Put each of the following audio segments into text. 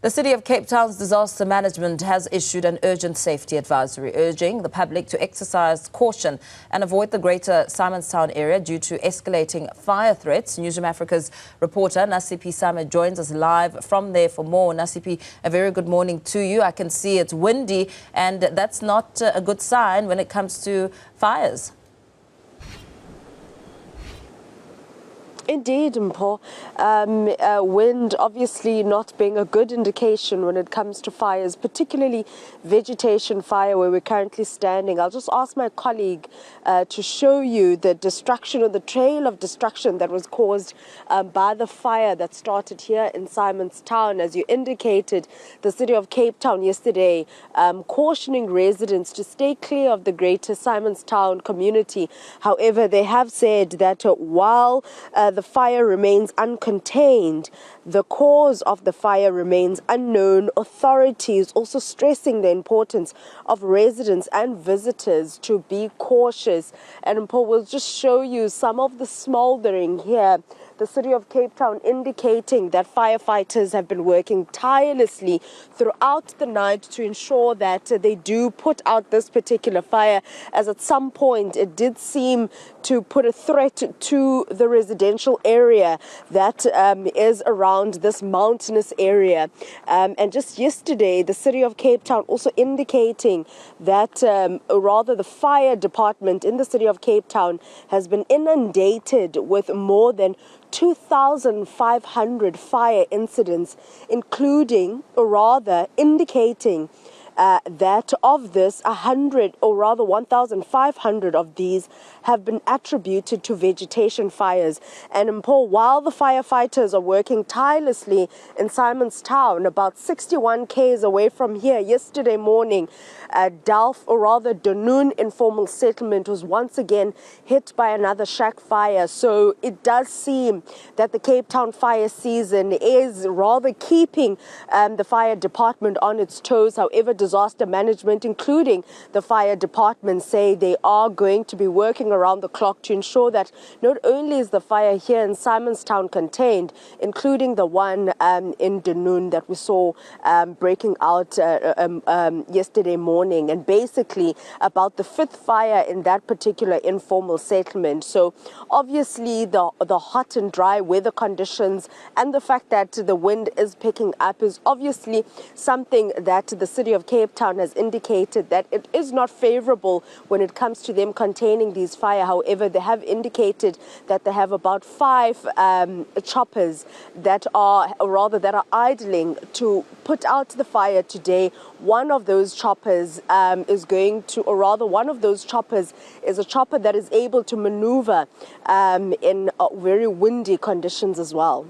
The City of Cape Town's disaster management has issued an urgent safety advisory, urging the public to exercise caution and avoid the greater Simonstown area due to escalating fire threats. Newzroom Africa's reporter Nasiphi Same joins us live from there for more. Nasiphi, a very good morning to you. I can see it's windy, and that's not a good sign when it comes to fires. Indeed, Mpho. Wind obviously not being a good indication when it comes to fires, particularly vegetation fire where we're currently standing. I'll just ask my colleague to show you the destruction or the trail of destruction that was caused by the fire that started here in Simonstown. As you indicated, the City of Cape Town yesterday cautioning residents to stay clear of the greater Simonstown community. However, they have said that while the fire remains uncontained, the cause of the fire remains unknown. Authorities also stressing the importance of residents and visitors to be cautious. And Paul will just show you some of the smoldering here. The City of Cape Town indicating that firefighters have been working tirelessly throughout the night to ensure that they do put out this particular fire, as at some point it did seem to put a threat to the residential area that is around this mountainous area. And just yesterday, the City of Cape Town also indicating that rather the fire department in the City of Cape Town has been inundated with more than 2,500 fire incidents, including, or rather indicating that of this, 1,500 of these have been attributed to vegetation fires. And in Paul, while the firefighters are working tirelessly in Simonstown, about 61 k's away from here, yesterday morning, Dunoon informal settlement was once again hit by another shack fire. So it does seem that the Cape Town fire season is rather keeping the fire department on its toes. However, disaster management, including the fire department, say they are going to be working around the clock to ensure that not only is the fire here in Simonstown contained, including the one in Dunoon that we saw breaking out yesterday morning, and basically about the fifth fire in that particular informal settlement. So obviously the hot and dry weather conditions and the fact that the wind is picking up is obviously something that the City of Cape Town has indicated that it is not favorable when it comes to them containing these fire. However, they have indicated that they have about 5 choppers that are idling to put out the fire today. One of those choppers is going to, or rather one of those choppers is a chopper that is able to maneuver in very windy conditions as well.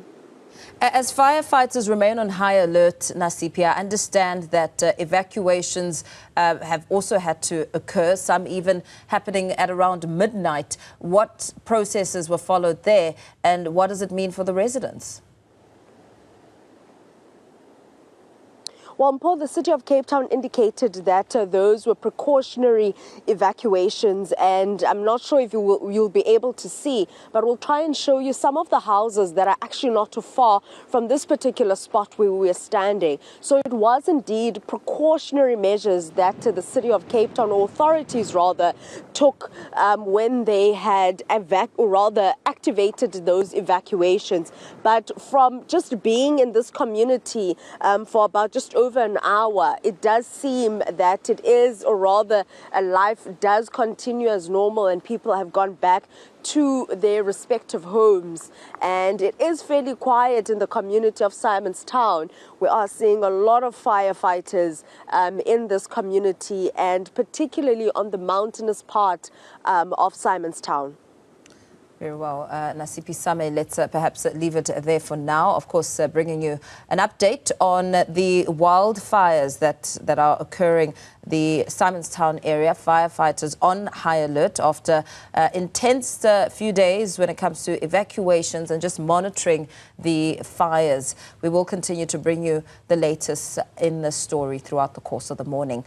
As firefighters remain on high alert, Nasiphi, I understand that evacuations have also had to occur, some even happening at around midnight. What processes were followed there, and what does it mean for the residents? Well, Paul, the City of Cape Town indicated that those were precautionary evacuations, and I'm not sure if you'll be able to see, but we'll try and show you some of the houses that are actually not too far from this particular spot where we are standing. So it was indeed precautionary measures that the City of Cape Town, or authorities rather, took when they had activated those evacuations. But from just being in this community for about just over an hour, it does seem that it is, or rather life does continue as normal, and people have gone back to their respective homes. And it is fairly quiet in the community of Simonstown. We are seeing a lot of firefighters in this community, and particularly on the mountainous part of Simonstown. Very well, Nasiphi Same, let's perhaps leave it there for now. Of course, bringing you an update on the wildfires that are occurring the Simonstown area. Firefighters on high alert after intense few days when it comes to evacuations and just monitoring the fires. We will continue to bring you the latest in the story throughout the course of the morning.